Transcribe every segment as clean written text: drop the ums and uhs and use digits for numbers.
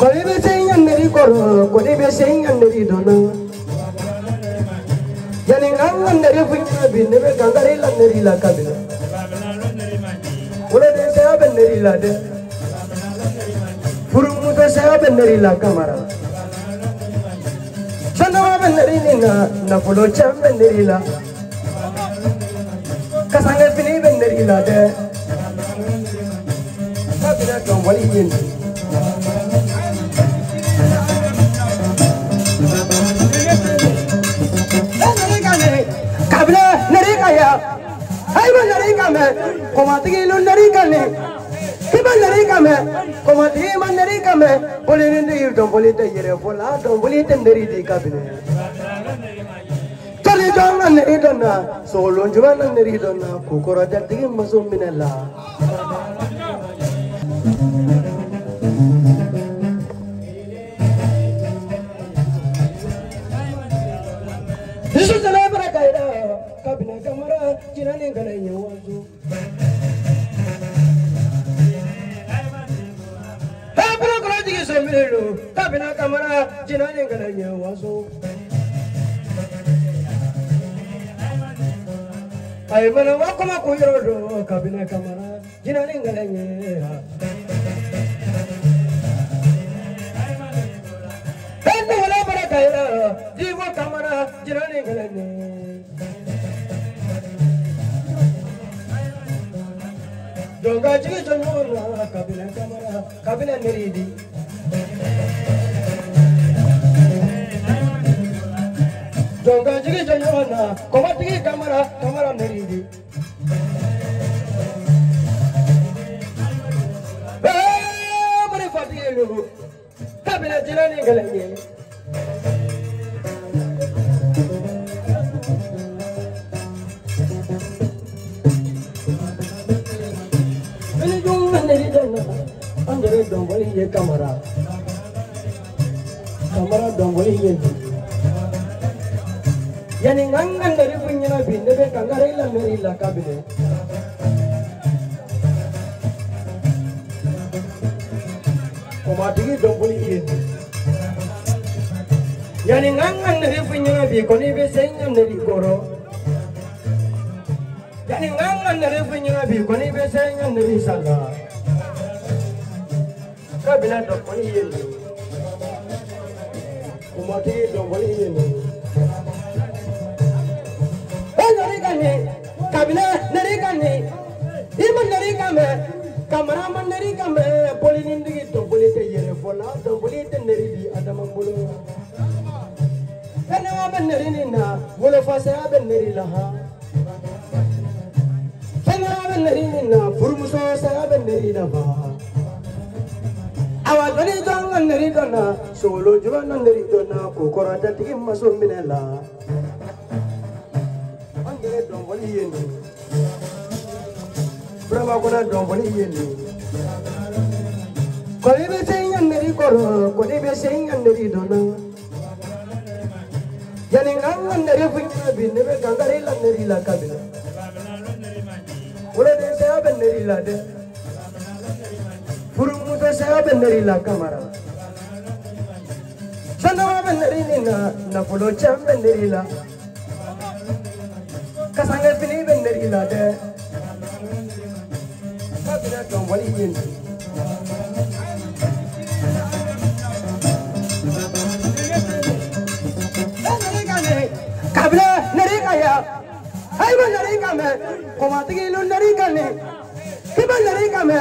Koli be saying and Neri Koro, Koli be saying and Neri Donna. Yaningang and Neri Pin, never Gangarilla Nerilla Cabin. What they say up in Nerilla? Furumuto say up in Nerilla Camara. Sanava and Nerina, Napolo Cham and Nerilla. Casanga Philip and Nerilla there. Cabinet on Walian. Kabla Narikaya, I'm a Narikame, Comati Lunarikane, Kiba Narikame, Comati Manarikame, Polin in the Yudombolita Yerefola, Dombolit and the Ridi cabinet. Talijan and the Ridona, Solon Juan and the Ridona, Kukora Jatim Mazuminella. This is the Labrador, Cabinet Camara, Chinaninga, and you want to. Cabinet is a mirror, Cabinet Camara, Chinaninga, and you want to. I am a Wakama Kuyoro, Cabinet Camara, Chinaninga, and you. Divo Camara, Girani. Donga Chiganora, Cabinet Camara, Cabinet Neridi. Donga Chiganora, Comati Camara, Camara Neridi. Very fatigued. Cabinet Girani. Under Domboli Camara Domboli Yaningang and the Ripina bin the Kangarella Merilla cabinet. Comati Domboli Yaningang and the Ripina be Conibe saying and the Ricoro. Yaningang and the Ripina be Conibe saying and the Risala. Cabinet of Polian. Comati Dombolian. Cabinet Narigani. Even Narigame, Camaraman Narigame, Polin in the Dombolita Yerefola, Dombolita Neridi, Adamambulu. And now I'm Nerina, Wolofasa and Nerilaha. And now I'm Nerina, Furmuso Sab and Nerida. Our Naridon and Neridona, Solo Juan and Neridona, Kokora Tatim Mazuminella. Under Dombolian. Bravagona Dombolian. Colibe saying and Nericoro, Colibe saying and Neridona. Yaningang and the Rifin bin never Gangarilla Nerilla cabinet. What did they say up in Nerilla? Furumuto say up in Nerilla Camara. Sanava and Nerina, Napolo Cham and Nerilla. Casanga Philip and Nerilla there. Cabinet on Walian. Kabla Narikaya, I'm a Narikame, Comati Lunarikane, Kiba Narikame,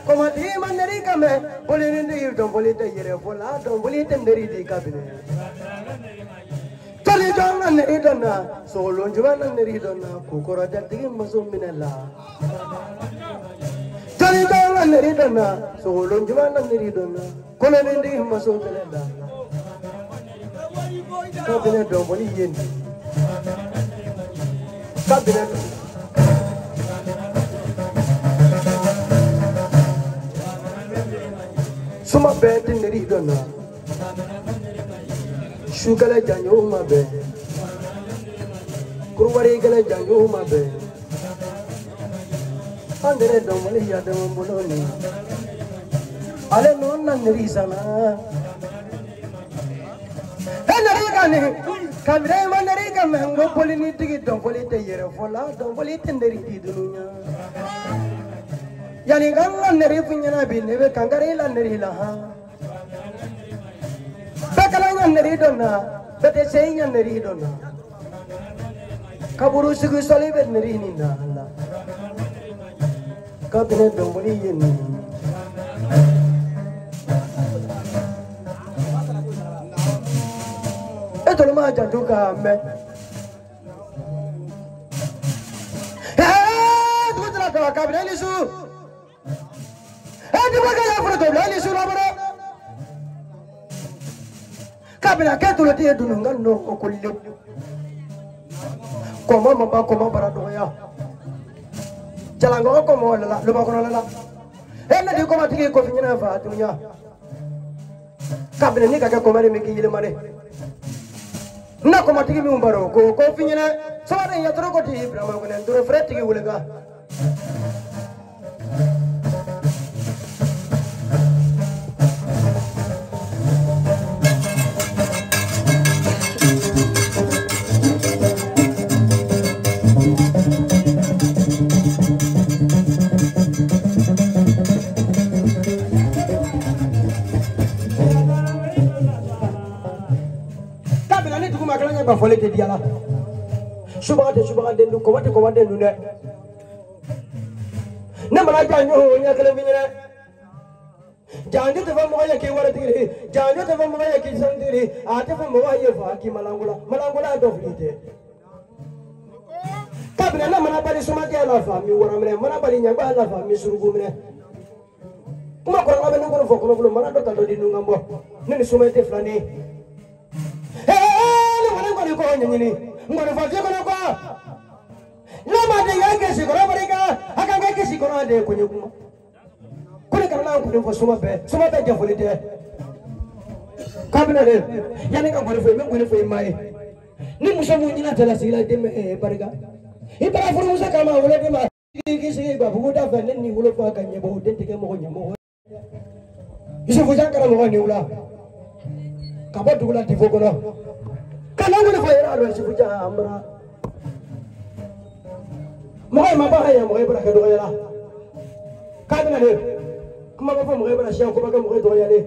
Comati Manarikame, Polin in the Yudombolita Yerefola, Dombolit and the Ridi cabinet. Talijan and the Ridona, Solon Juan and the Ridona, Kukora Jatim Mazuminella. Talijan and the Ridona, Solon Juan and the Ridona, Conan in the Mazuminella. Cabinet Dombolian. Cabinet. Suma bet in the Ridona. Sugar Januma be. Kuruvarigala Januma be. Under Domolia de Bologna. ale non nan risana nari kani kamre man nari kamengo polini tigi don polite yere fola don polite nderi didunya yani ganga nari punya na bin nebe kangare la nari la ha bakala nari donna bete seinya nari donna kaburu sugu soli bet nari ni na la kabne don poli yeni Tolo ma jantu ka me tu tra ka kabila lisu tu ba ka ya furo to lisu la baro kabila ka tu ti dunu ngano ko le ko mo ba ko mo bara do ya jalango ko mo la lo ba ko la na di ko ma tigi ko finyana fa dunya kabila ni ka ko mare me ki yile mare na ko matigi mi umbaro ko finyana sawade ya toro ko ti ibrahima ko nen duro freti ki wulega ba fole te diala suba de ko wate nu ne na mala janyo nya kala binyana janjo te famo ya ke wara tigre janjo te famo ya ke sandire ate famo ya fa ki malangula do flite kabina na mana bari suma ke la fa mi wara mene mana bari nya ba la fa mi surugu mene kuma ko ngabe ngoro fo ko mana do kalo di nu ngambo ne suma te flani ko nyini ngone fa je ko ko la ma de ya ke si ko barika aka ga ke si ko de ko nyuma ko ne kana ko fo suma be je fo de kabina de yani ka ko fo mai ni muso mu nyina tala sila de me barika ibara furu musa kama wala de ma ki si ba bu da fa ni wulo fa ka nyebo de ke mo nyemo iso fo jankara mo ni wula ka ba dugula ti fo ko no kana ngone fa yara alwa sifuja amra moy ma ba ya moy bara ka do yala kabina ne kuma ba fa moy bara shi ko ba ka moy do yale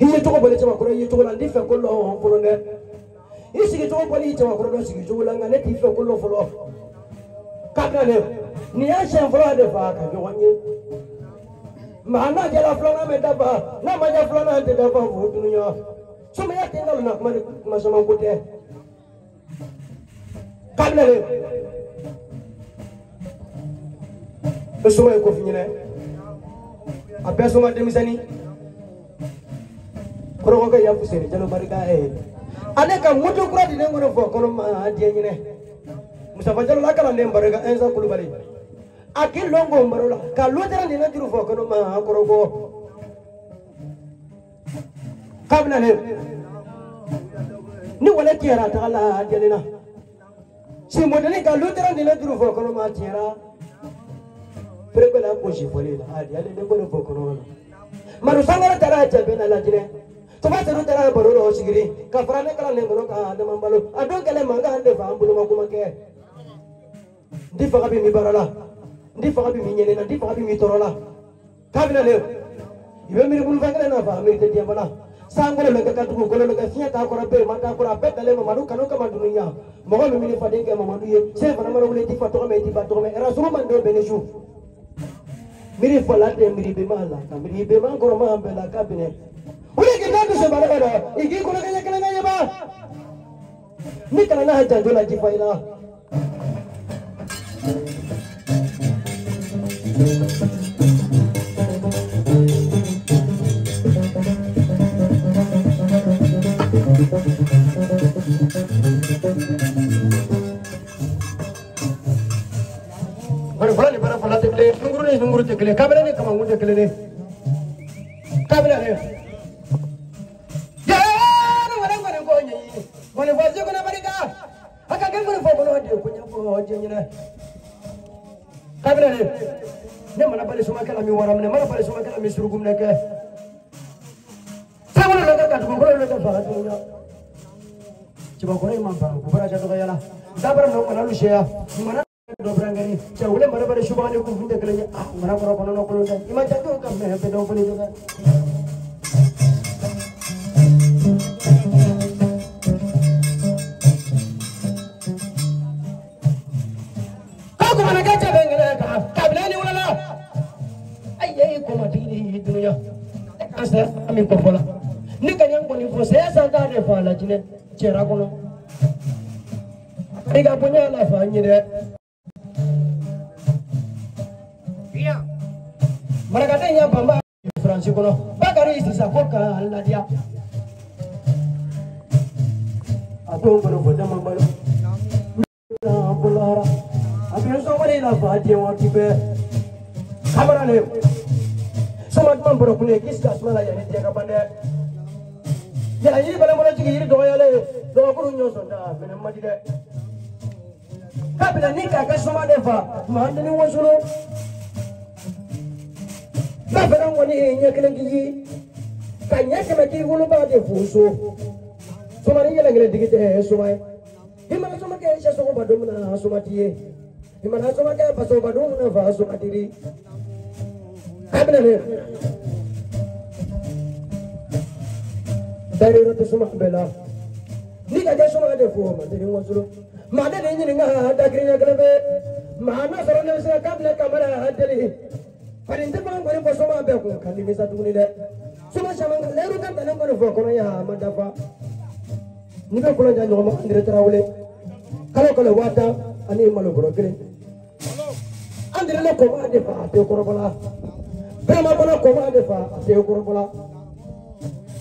iye to ko bole chama ko iye to la ndi fa ko lo ko ne isi to ko bole chama ko do sigi to la ngane ti fa ko lo folo kabina ne ni ya shan folo de fa ka do wanye ma na jela folo na me da ba na ma ja folo na de da ba fu dunya Suma ya tinggal nak masama kote. Kabla le. Besuma ko finyene. Abe suma demisani. Koro ko ya fusere jalo barika ane ka mutu kura di ngono fo kono ma die nyine. Mustafa jalo la kala ndem barika enza kulubali. Akil longo mbarola ka lotera di na juru fo kono ma koro ko. Kabla ne ni wala tiara ta ala delina si modeli ka lutera ni la duru fo kono ma tiara prebela ko si fole la adi ale ne ko fo kono maru sangara tara cha bena la jine to ba teru tara baro sigiri ka frane kala ne ngono ka de mambalo adon kale manga hande fa ambulu makuma ke ndi fa bi mi barala ndi fa bi mi nyene na ndi fa bi mi torola kabina le ibe mi bulu fangale na fa mi te diambala sangole le ka tu ko le ka fiya ta ko rabe mata ko rabe dale no maru kanu ka mandunya mo ko mi ni fa de ke mo mandu ye se fa na maro le ti fa to me ti ba to me era so mando beneju miri fa la de miri be mala ka miri be man ko ma be la ka bine ule ke ndu se bara bara igi ko ka kala nga ba ni kala na ha janjo la ji fa ila bara fala tekle nunguru tekle kabela ne kama ngunde tekle ne kabela ne ya no wala ngone ko nyi ngone waje ko na barika aka ngene ngone fo ko no de ko nyako hoje nyina kabela ne ne mana bali suma kala mi waram ne mana bali suma kala mi surugum ne ke sama la ka ko ko la ka fara dunya coba ko imam ba ko bara jado yala dabar no kana lu sheya mana do brangani cha ule mara bare shubane ko funde kala mana ko no ko lo ima jado ka me be do boli do Amin ko fola ni kanyang ko ni fo saya santa de fala jine cera kono diga punya la fa ni de iya mereka tanya bamba Fransi kono bakari sisa ko ka alla dia ato kono boda mambalo na bulara abin so mari la fa dia wa tibe kamera le sama teman berokune kisah malah yang dia kapande ya ini bala mula jigi iri doya le do ko nyo sonda bena madide kabila ni ka sama defa mandani wasulo ba bena ngoni nya kelen gigi kanya kema ki wulu ba de fuso sama ni yela ngele digite sumai himana sama ke sha so ba do na suma tie himana sama ke ba so ba do na fa suma tiri kabila le dari rata suma bela ni ka ja suma de fo ma de wasulo ma de ni nga da grinya kalbe ma na soro ne se kabla kamera hadeli parinte ba ngore ko suma be ko kan ni sa tuni de suma sama le ru kan tan ko fo ko ya ma da fa ni be ko la ja no ma andre trawle kala wata ani malo bro gele andre le ko ma de fa te ko bala brama bana ko ma de fa te ko bala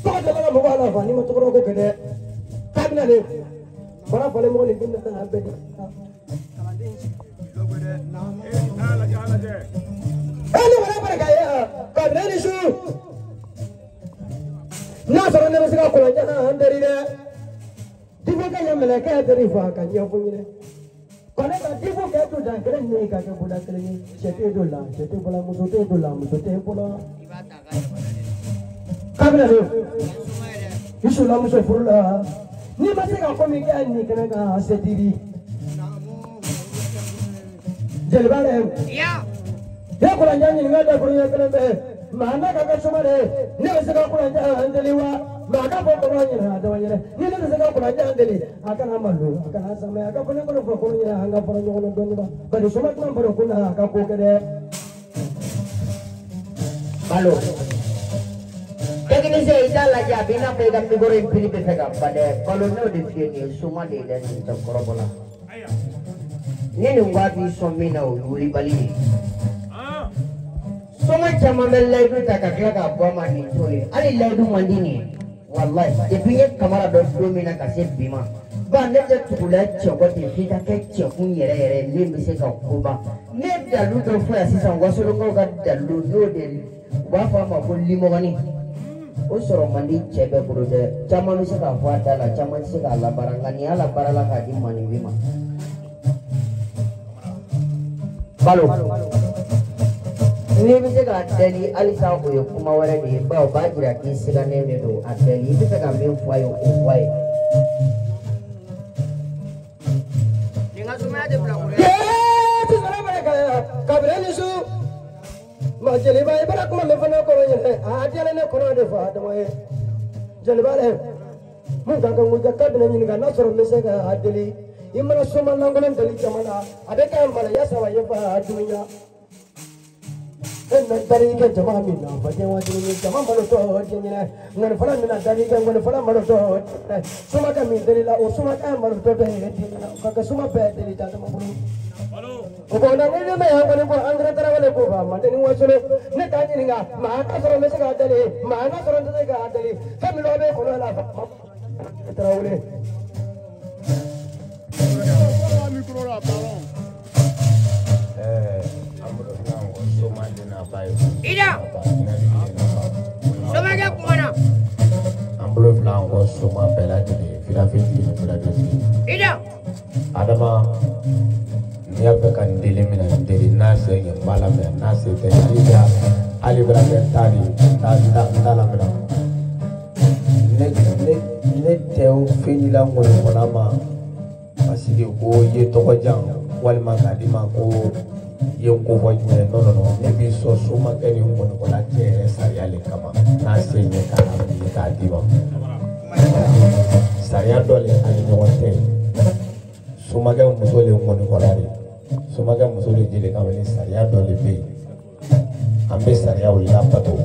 Kau jangan membawa lava, ni macam orang kau kena. Tak benar ni. Bara boleh mau ni benda tak habis. Hello, mana kaya? Kau benar ni su. Nak seorang ni mesti kau kulanya dari dia. Tiba kaya melaka dari fakan yang punya ni. Kalau kau tiba kaya tu dah kena ni kaya budak ni. Jadi dolar, jadi bola musuh bola. Kabila ni, isu lamu sefurla. Ni masih kau komikan ni kena kau sediri. Jadi balik. Ya. Dia kurang janji ni ada kurang kena be. Mana kakak cuma le. Ni masih kau kurang janji andeliwa. Maka pokoknya ni ada wajah. Ni masih kau kurang janji andeli. Akan amalu, akan asam. Akan punya pokoknya anggap orang yang orang doni ba. Bagi semua tu berukuna akan pokoknya. Malu. Jadi ni saya dah lagi bina pegang digoreng pilih pegang pada kolonel di sini semua di dan macam korobola. Ini nunggu di somina uli bali. Semua cuma melai tu tak kakak apa mandi suri. Ali ladu mandi ni. Wallahi, dia punya kamera dua mina kasih bima. Banda je tulah cokot di kita ke cokun yere ni mesti kau kuba. Ni dalu tu flash sisa wasulung kau kan dalu deh. Wafa maupun limo ni. Usoro mandi cebe burude caman bisa kafuat adalah caman sih kalau barangnya ala baralah kaji mani bima balu ini bisa kan dari alisa uyuk kumawara di bawah baju lagi segala ni tu ada ni bisa kami upai dengan semua ada berapa tu mana mereka kabar ni su Majeli bayi berak mana mana koranya ni, ada ni korang ada faham macam jeli bayi, mungkin kau mungkin kau dengan ni kan nasor mesti kau ada li, imana semua langganan dali zaman ada kan mana ya sama ya faham dunia, dari ke zaman mina, baca wajib ni zaman baru tu je ni, ngan falan mina dari kan ngan falan baru tu, semua kami dari lah, semua kan baru tu dari ni, kakak semua bed dari jatuh mampun. Kau nak ni dia macam mana pun angkat terang le kau faham. Macam ni wasul ni tanya ni ngah. Mana seorang mesti kau ada ni, mana seorang tu kau ada ni. Kami lobe kau lah. Terang le. Ida. Semua dia kau mana? Ambil pulang kau semua pelajari ni. Filosofi ni pelajari. Ida. Ada mah. Ni apa kan dili mina dili nasi yang malam ya c'était déjà Ali Ibrahim Tali dans la main. Ne teo fini la ngone konama parce que ko ye to ko jang walma kadima ko ye ko voye non ne bi so ma keni ngone ko la tere sariale kama na senye ka diba saria dole ani nyote sumaga musole ngone ko lari sumaga musole jele kamene saria dole be ambe saria wala pato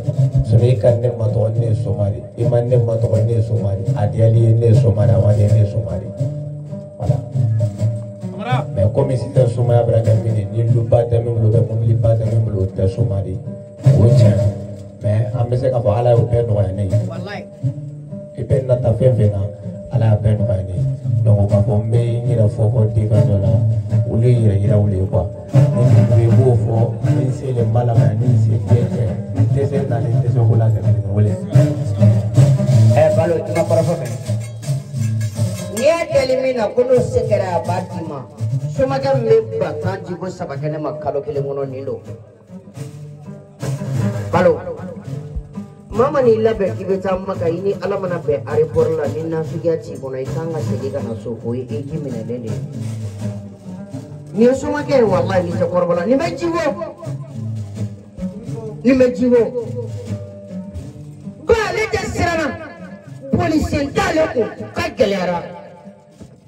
sumi kan ne mato ne somari iman ne mato ne somari adiali ne somari amadi ne somari voilà mais comme si tu somari braga mini ni luba de même luba mumli ba de même lu de somari ocha mais ambe se ka ala o pe no ne wallahi e pe na ta fe na ala pe no ne donc ba ko me ni la fo di ba no la uli ira uli quoi ni bo fo ni se le malama ni se piete tese na le tese ko la ke ni wole balo tuma para fo ni elimina kuno sekera batima somaga me batanji go sabakene makalo kele ngono nindo balo mama ni labe kibeta maka ini alamana be are porla ninna sugiachi bona itanga segega na soko e kimene nende ni somaga wallahi ni takorbala ni mejiwo bale desirana police ndale ko kagelera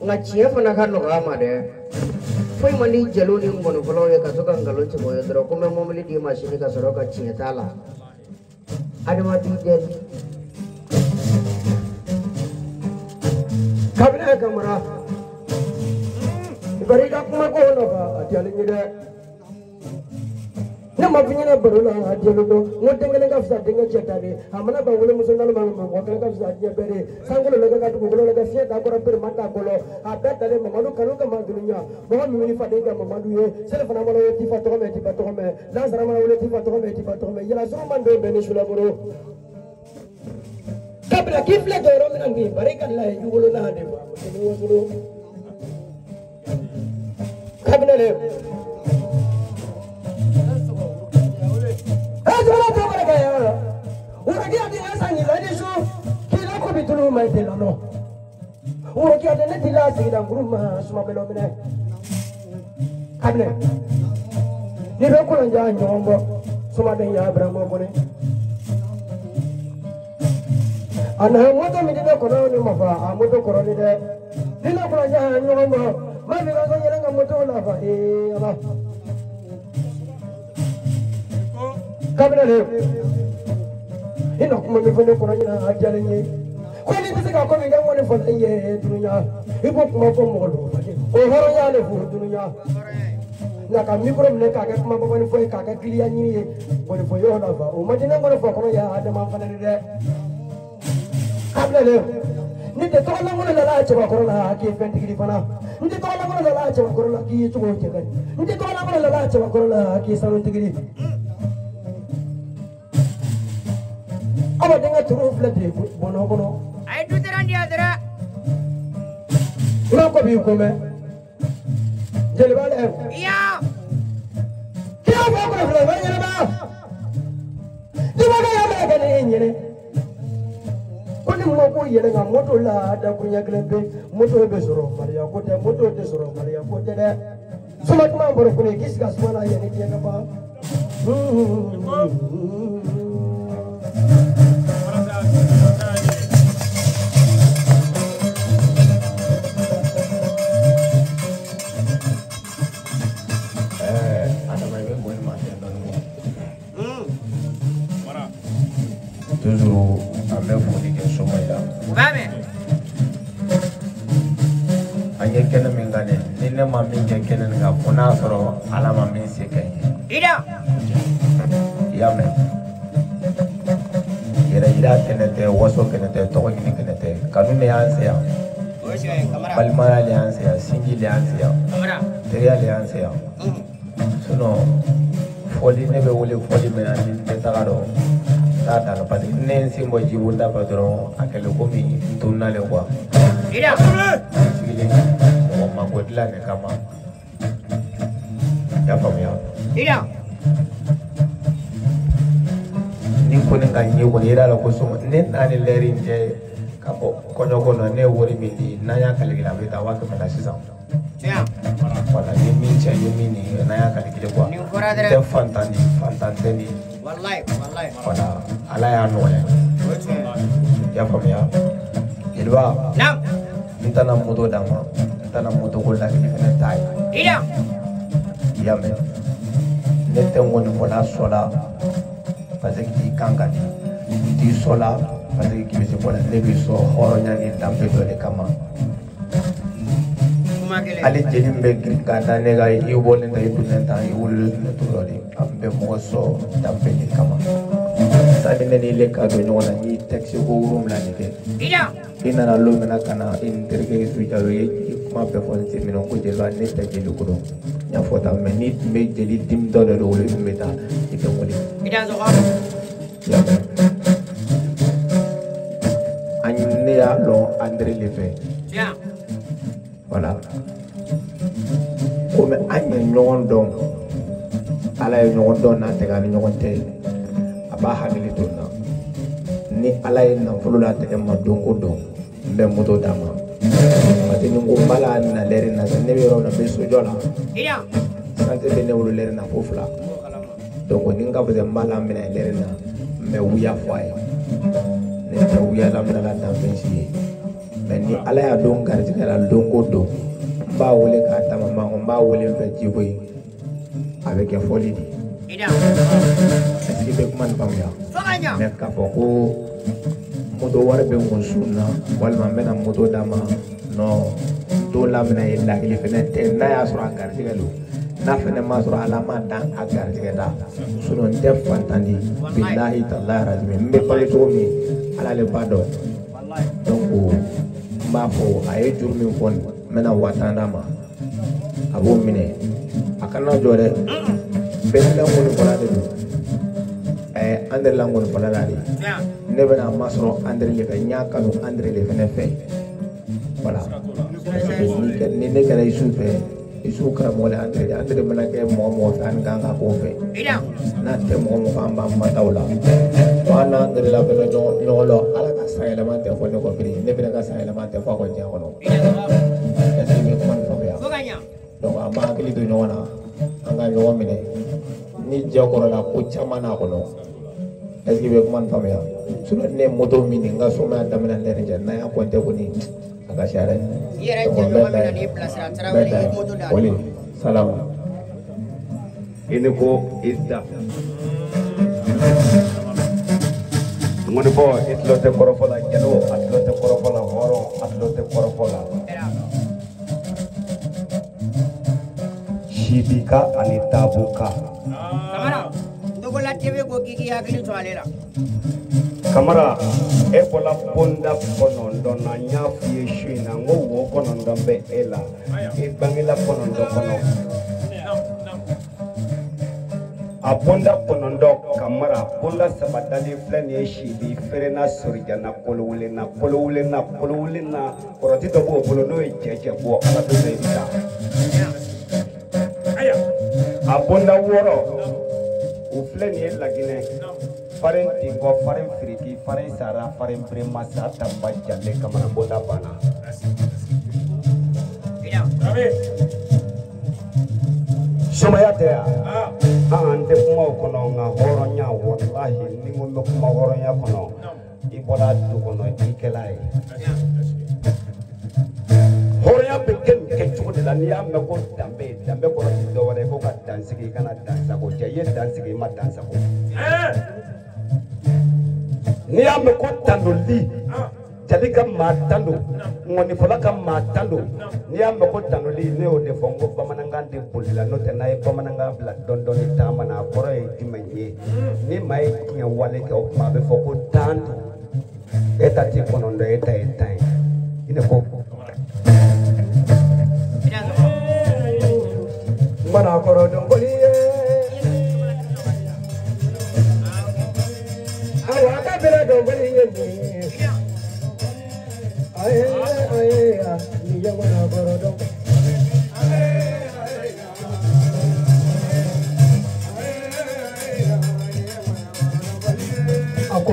ngachi fana kanu kama de foi mani jaluni ngono folo ya kasoka ngalo chimo yodro ko memomli di machine ka soroka chietala ada mati del kabina kamera bari ka kuma ko no ba atiali ni de na mafinyana barula atialo do ngotengene ka fsa denga chetare amana ba wole musonalo ba ko ka fsa dia bere sangolo lega ka tugo lega fie da ko per mata kolo abeta le mamadu kanu ka madunya mo mi ni fade ka mamadu ye sele fana mo le tifa to me la zara mo le tifa to me yala so mando bene shula boro kabla kifle do ro nangi barika la yugo na de ba mo sulu kabla le Kabinale, ino kuma mi fone kono ina ajale nye. Kwani tisika ko mi ngamo ne fone ye dunya. Ibo kuma ko mo lo. O horo ya le fu dunya. Na ka mi problem ka ka kuma ko ni fo ka ka kliya ni ye. Ko ni fo yo na ba. O ma dina ko fo kono ya adama fane de. Kabinale, ni de to na mo la che ba kono na ki fen digri fana. Ni to na mo la che ba kono na ki chugo che ga. Ni to na mo la che ba kono na ki sanu digri. Aba denga turu flete bono ay du terandi adara ina ko bi ko me jeli bale iya kiya ba ko flete ba yele ba di ba ga ya ga ne nyene ko ni mo ko yele ga moto la da ko nyagle be moto be soro maria ko te moto te soro maria ko te de suma ma boro ko ne kis ga suma na yene ke ga ba toujours en même foli ke somaya Vame anye kene mingane ni ne ma min ke kene nga fona soro ala ma min se kay ida yame ira kene te waso kene te to kene kene te kanu ne anse ya balma le anse ya singi le anse ya teriya le anse ya suno foli ne be wole foli mena ni te tagaro tata ka parce que ne simbo jibunda patron akele ko mi tunna le kwa ida sigile o ma godla ne kama ya famia ida ka ɲɛ kɔni yira la ko sɔngɔ ne n'ale lɛri cɛ ka bɔ kɔɲɔ kɔnɔ ne ye wari min di n'an y'a calculé a bɛ taa 1000 la sisan voilà ni min cɛ ni min ni n'an y'a calculé quoi tɛ fantan di fantan tɛ di voilà ala y'a nɔgɔya i y'a faamuya jeliba n tɛna moto d'a ma n tɛna moto ko laɲini fɛnɛ t'a ye i y'a mɛn ne tɛ n kɔni fɔla sɔla parce que k'i kan ka di i t'i sɔla parce que k'i bɛ se fɔla ne bɛ sɔn hɔrɔnya ni danbe dɔ de kama hali jeli min bɛ girin ka da ne ka i bɔlen ta i donnen ta i wololen ne t'o dɔ de an bɛ mɔgɔ sɔn danbe de kama sani ne ni le ka don ɲɔgɔn na n y'i tɛgisi ko 7 de kɛ i nana don min na ka na i ni terikɛ Isu Jalo ye i kuma bɛɛ fɔ n sen minɛ ko jeliba ne tɛ jeli ko dɔn n y'a fɔ tan mɛ n'i tun bɛ jeli dimitɔ dɔ de wolo i tun bɛ taa i tɛ wuli ne y'a dɔn André le fɛ voilà komi an ye ɲɔgɔn dɔn ala ye ɲɔgɔn dɔn n'a tɛgɛ ani ɲɔgɔn tɛ a b'a hakili to n na ni ala ye nafolo la tɛgɛ ma don ko don n bɛ moto d'a ma parce que ni ko n b'a la na lɛri na ne bɛ yɔrɔ min na n bɛ sojɔ la santé bɛ ne wolo lɛri na fo 2 donc ni n ka fɔ n b'a la minɛ lɛri na n bɛ wuya fɔ a ye ne tɛ wuya la minɛ la dan fɛn si ye mais ni ala y'a don garijɛgɛ la don ko don n b'a wele k'a tama mango n b'a wele n fɛ jiko ye a bɛ kɛ fɔli de est-ce que bɛ kuma nin faamuya mais k'a fɔ ko moto wari bɛ n kun sun na walima n bɛna moto d'a ma non t'o lamɛnna ye laɲini fɛnɛ tɛ n'a y'a sɔrɔ a garijɛgɛ don n'a fɛnɛ m'a sɔrɔ ala ma dan a garijɛgɛ da sinon n tɛ fantan di bilahi talahi razimi n bɛ balo cogo min ala le b'a dɔn donc n b'a fɔ a ye juru min fɔ n bɛna 5000 d'a ma a b'o minɛ a kana jɔ dɛ bɛɛ lankolo fɔla de don André lankolo fɔla la de ne bɛna a ma sɔrɔ André le fɛ n y'a kanu André le fɛnɛ fɛ voilà parce que ni ne kɛra Isu fɛ Isu karamɔgɔ le André mana kɛ mɔgɔ fɛ an kan ka k'o fɛ n'a tɛ mɔgɔ fɛ an b'an mataw la an n'an André la fɛnɛ ɲɔgɔn lɔ ala ka san yɛlɛma tɛ fɔ ne kɔ bilen ne fɛnɛ ka san yɛlɛma tɛ fɔ a kɔ diɲɛ kɔnɔ est-ce que bɛ kuma nin faamuya donc an b'an hakili to ɲɔgɔn na an ka ɲɔgɔn minɛ ni jɛ kɔrɔla ko caman n'a kɔnɔ est-ce que bɛ kuma nin faamuya sinon ne moto min n ka somaya daminɛ ne yɛrɛ cɛ n'a y'a compter kɔni a ka ca dɛ wali salamu i ni ko i da ŋuni fɔ i tulo tɛ kɔrɔfɔ la jalo a tulo tɛ kɔrɔfɔ la hɔrɔn a tulo tɛ kɔrɔfɔ la sibika ani tabuka Kamara e bɔla bonda 9 na n y'a f'i ye su in na n ko wo 9 bɛ e la i bangela 9 kɔnɔ a bonda 9 Kamara bonda 3 dalen filɛ nin ye Sibi Ferena Sorijana Kolowulena kɔrɔti dɔ b'o bolo n'o ye cɛ bɔ ala bɛ i bɛ taa a bonda 6 o filɛ nin ye Laginɛ farin Tinko farin Firiki farin Sara farin Bremasa Tamba Jale Kamara bonda banna somaya tɛ yan an tɛ kuma o kɔnɔ nka hɔrɔnya walahi ni ko n bɛ kuma hɔrɔnya kɔnɔ i bɔra du kɔnɔ i kɛla ye hɔrɔnya bɛ kɛ nin kɛcogo de la n'i y'a mɛn ko danbe kɔrɔ ti dɔwɛrɛ ko ka dansigi i kana dansago cɛ i ye dansigi i ma dansago n'i y'a mɛn ko tandoli jali ka maa tando ŋɔnifɔla ka maa tando n'i y'a mɛn ko tandoli ne y'o de fɔ n ko bamanankan de bolila n'o tɛ n'a ye bamanankan bila dɔɔni taama na a kɔrɔ ye jumɛn ye ni maa ye tiɲɛ wale kɛ o tuma a bɛ fɔ ko tan e ta ti 9 e ta ye 10 ye i ne ko mana kɔrɔ dɔnkɔli ye awa ka bɛrɛ dɔnkɔli ye aye ni ye mana kɔrɔ dɔn a ko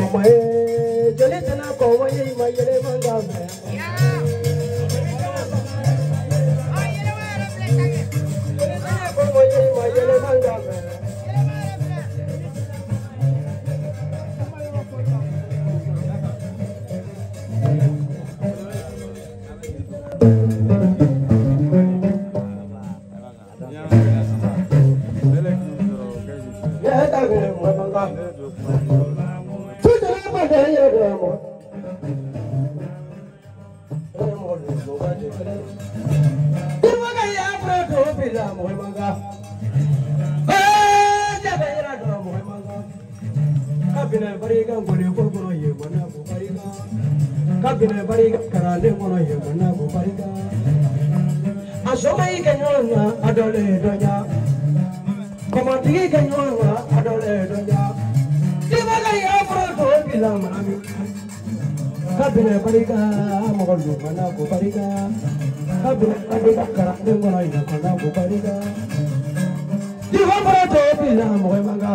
Kabine bariga karale mono ye mana go bariga asomai kenyona adole donya komati kenyona adole donya dibaga ya pro bilang ami kabine bariga mogolu mana go bariga kabine bariga karale mono ye mana go bariga dibaga pro bilang mo manga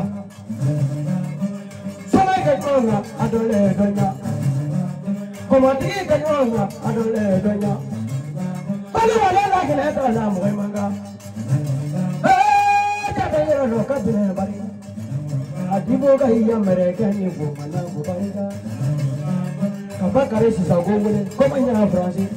somai kenyona adole donya komati kenyona adole donya Kalau ada lagi nak tahu mau mangga, jangan yang nak kabin bari. Adibo kaya mereka ni mana bariga. Kapag kare si sago mule, kau mana Francis?